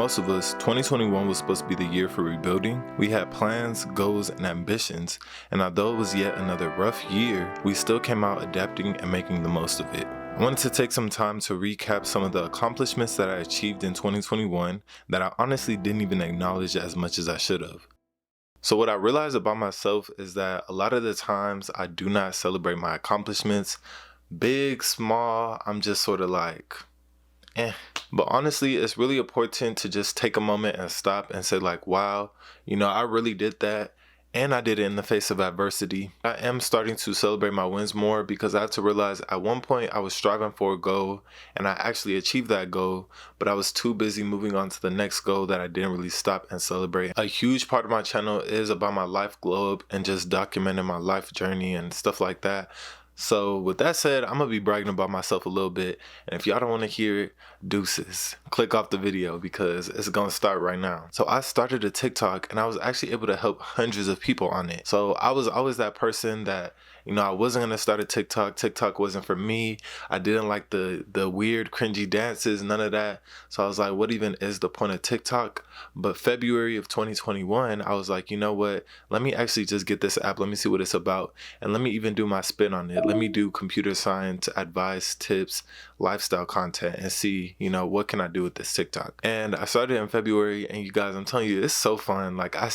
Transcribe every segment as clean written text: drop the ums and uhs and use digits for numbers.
most of us, 2021 was supposed to be the year for rebuilding. We had plans, goals, and ambitions, and although it was yet another rough year, we still came out adapting and making the most of it. I wanted to take some time to recap some of the accomplishments that I achieved in 2021 that I honestly didn't even acknowledge as much as I should have. So what I realized about myself is that a lot of the times I do not celebrate my accomplishments. Big, small, I'm just sort of like, But honestly, it's really important to just take a moment and stop and say like, wow, I really did that. And I did it in the face of adversity. I am starting to celebrate my wins more because I had to realize at one point I was striving for a goal and I actually achieved that goal, but I was too busy moving on to the next goal that I didn't really stop and celebrate. A huge part of my channel is about my life glow up and just documenting my life journey and stuff like that. So with that said, I'm gonna be bragging about myself a little bit, and if y'all don't want to hear it, deuces. Click off the video because it's gonna start right now. So I started a TikTok and I was actually able to help hundreds of people on it. So I was always that person that, I wasn't gonna start a TikTok. TikTok wasn't for me. I didn't like the weird cringy dances, none of that. So I was like, what even is the point of TikTok? But February of 2021, I was like, you know what? Let me actually just get this app. Let me see what it's about. And let me even do my spin on it. Let me do computer science, advice, tips, lifestyle content, and see, what can I do with this TikTok? And I started in February, and you guys, I'm telling you, it's so fun. Like I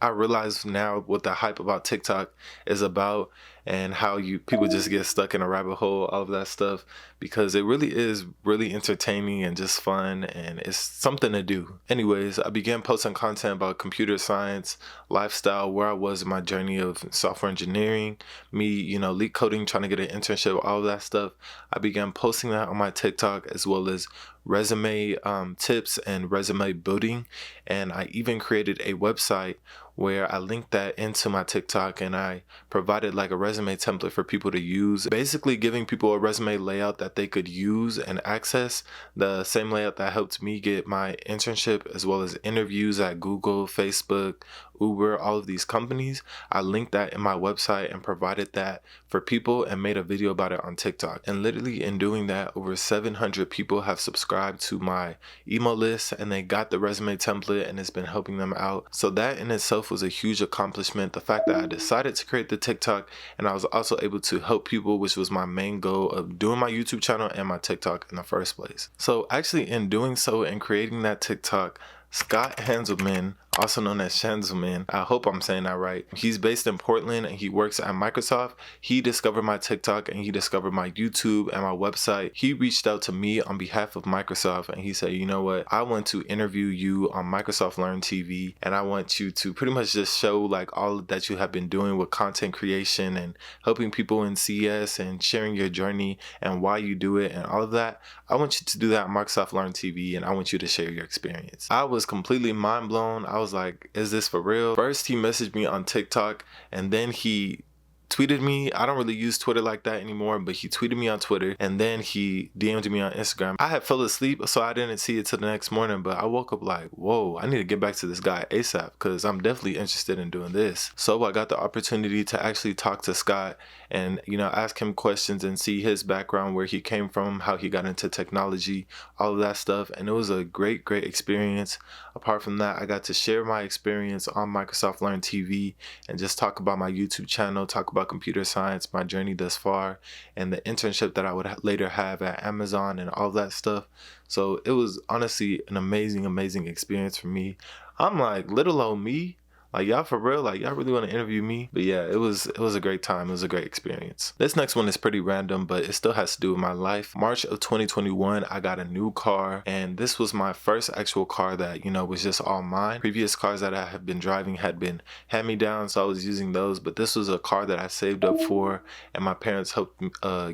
realize now what the hype about TikTok is about and how people just get stuck in a rabbit hole, all of that stuff, because it really is really entertaining and just fun, and it's something to do. Anyways, I began posting content about computer science, lifestyle, where I was in my journey of software engineering, me, leak coding, trying to get an internship, all of that stuff. I began posting that on my TikTok, as well as resume tips and resume building. And I even created a website where I linked that into my TikTok, and I provided like a resume template for people to use, basically giving people a resume layout that they could use and access, the same layout that helped me get my internship as well as interviews at Google, Facebook, Uber, all of these companies. I linked that in my website and provided that for people and made a video about it on TikTok. And literally in doing that, over 700 people have subscribed to my email list and they got the resume template, and it's been helping them out. So that in itself was a huge accomplishment. The fact that I decided to create the TikTok, and I was also able to help people, which was my main goal of doing my YouTube channel and my TikTok in the first place. So actually in doing so and creating that TikTok, Scott Hanselman, also known as Hanselman, I hope I'm saying that right. He's based in Portland and he works at Microsoft. He discovered my TikTok and he discovered my YouTube and my website. He reached out to me on behalf of Microsoft and he said, you know what, I want to interview you on Microsoft Learn TV, and I want you to pretty much just show like all that you have been doing with content creation and helping people in CS and sharing your journey and why you do it and all of that. I want you to do that on Microsoft Learn TV, and I want you to share your experience. I was completely mind blown. I was like, is this for real? First, he messaged me on TikTok, and then he tweeted me. I don't really use Twitter like that anymore, but he tweeted me on Twitter, and then he DM'd me on Instagram. I had fell asleep, so I didn't see it till the next morning, but I woke up like, whoa, I need to get back to this guy ASAP because I'm definitely interested in doing this. So I got the opportunity to actually talk to Scott and, ask him questions and see his background, where he came from, how he got into technology, all of that stuff. And it was a great experience. Apart from that, I got to share my experience on Microsoft Learn TV and just talk about my YouTube channel, talk about computer science, my journey thus far, and the internship that I would later have at Amazon and all that stuff. So it was honestly an amazing experience for me. I'm like, little old me, like y'all for real, like y'all really want to interview me? But yeah, it was a great time. It was a great experience. This next one is pretty random, but it still has to do with my life. March of 2021, I got a new car, and this was my first actual car that, was just all mine. Previous cars that I have been driving had been hand-me-down, so I was using those, but this was a car that I saved up for, and my parents helped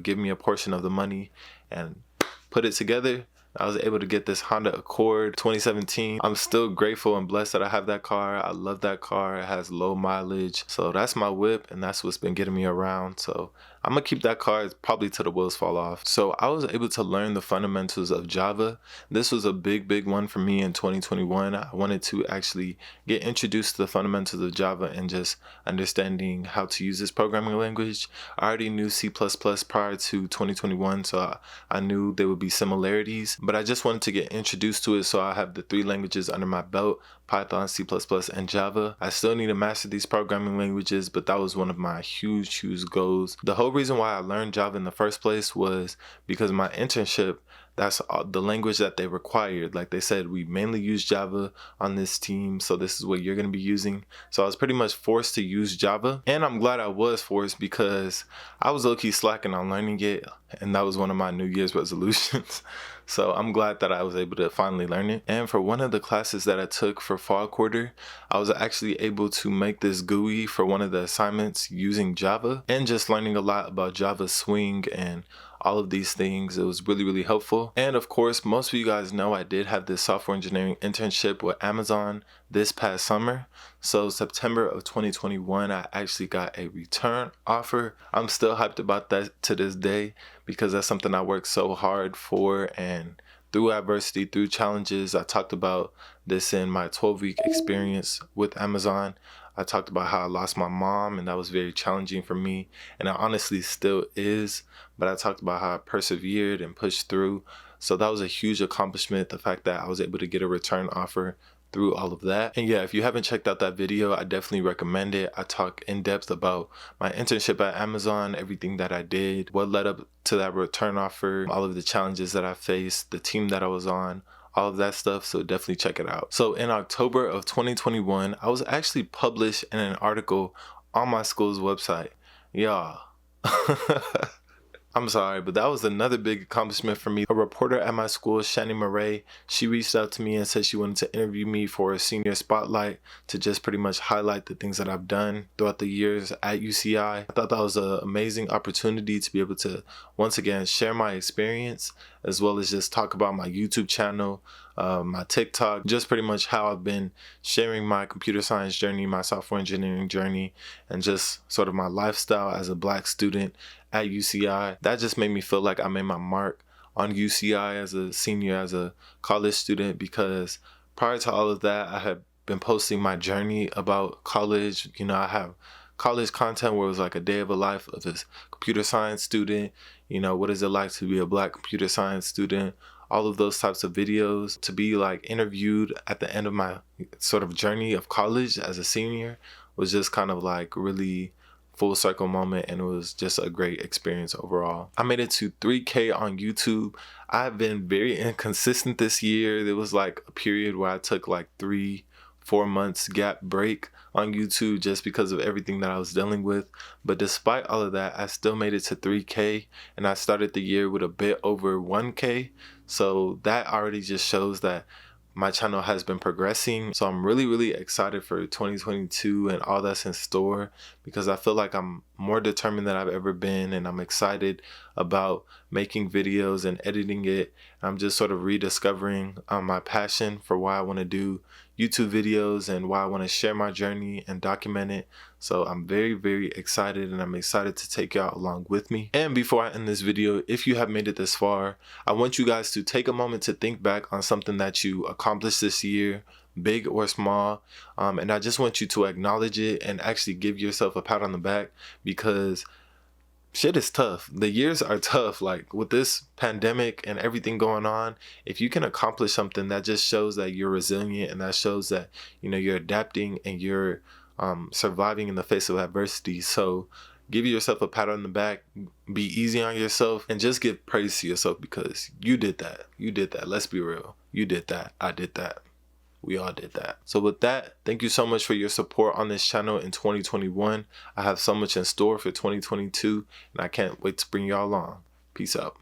give me a portion of the money and put it together. I was able to get this Honda Accord 2017. I'm still grateful and blessed that I have that car. I love that car. It has low mileage. So that's my whip, and that's what's been getting me around. So I'm gonna keep that card probably till the wheels fall off. So I was able to learn the fundamentals of Java. This was a big one for me in 2021. I wanted to actually get introduced to the fundamentals of Java and just understanding how to use this programming language. I already knew C++ prior to 2021, so I knew there would be similarities, but I just wanted to get introduced to it so I have the 3 languages under my belt: Python, C++, and Java. I still need to master these programming languages, but that was one of my huge goals. The whole reason why I learned Java in the first place was because my internship, that's the language that they required. Like they said, we mainly use Java on this team, so this is what you're going to be using. So I was pretty much forced to use Java, and I'm glad I was forced because I was low-key slacking on learning it, and that was one of my New Year's resolutions. So I'm glad that I was able to finally learn it. And for one of the classes that I took for fall quarter, I was actually able to make this GUI for one of the assignments using Java, and just learning a lot about Java Swing and all of these things. It was really helpful. And of course, most of you guys know I did have this software engineering internship with Amazon this past summer. So September of 2021, I actually got a return offer. I'm still hyped about that to this day because that's something I worked so hard for, and through adversity, through challenges. I talked about this in my 12-week experience with Amazon. I talked about how I lost my mom, and that was very challenging for me, and it honestly still is, but I talked about how I persevered and pushed through. So that was a huge accomplishment, the fact that I was able to get a return offer through all of that. And yeah, if you haven't checked out that video, I definitely recommend it. I talk in depth about my internship at Amazon, everything that I did, what led up to that return offer, all of the challenges that I faced, the team that I was on, all of that stuff. So definitely check it out. So in October of 2021, I was actually published in an article on my school's website. Yeah. I'm sorry, but that was another big accomplishment for me. A reporter at my school, Shani Murray, she reached out to me and said she wanted to interview me for a senior spotlight to just pretty much highlight the things that I've done throughout the years at UCI. I thought that was an amazing opportunity to be able to once again share my experience, as well as just talk about my YouTube channel, my TikTok, just pretty much how I've been sharing my computer science journey, my software engineering journey, and just sort of my lifestyle as a Black student at UCI. That just made me feel like I made my mark on UCI as a senior, as a college student, because prior to all of that, I had been posting my journey about college. You know, I have college content where it was like a day of a life of this computer science student. You know, what is it like to be a Black computer science student? All of those types of videos. To be like interviewed at the end of my sort of journey of college as a senior was just kind of like really full circle moment, and it was just a great experience overall. I made it to 3K on YouTube. I've been very inconsistent this year. There was like a period where I took like 3-4 months gap break on YouTube just because of everything that I was dealing with. But despite all of that, I still made it to 3K, and I started the year with a bit over 1K. So that already just shows that my channel has been progressing. So I'm really excited for 2022 and all that's in store, because I feel like I'm more determined than I've ever been, and I'm excited about making videos and editing it. I'm just sort of rediscovering my passion for why I want to do YouTube videos and why I want to share my journey and document it. So I'm very excited, and I'm excited to take y'all along with me. And before I end this video, if you have made it this far, I want you guys to take a moment to think back on something that you accomplished this year, big or small, and I just want you to acknowledge it and actually give yourself a pat on the back, because shit is tough. The years are tough. Like with this pandemic and everything going on, if you can accomplish something, that just shows that you're resilient, and that shows that, you know, you're adapting and you're surviving in the face of adversity. So give yourself a pat on the back, be easy on yourself, and just give praise to yourself, because you did that. You did that. Let's be real. You did that. I did that. We all did that. So with that, thank you so much for your support on this channel in 2021. I have so much in store for 2022, and I can't wait to bring y'all along. Peace out.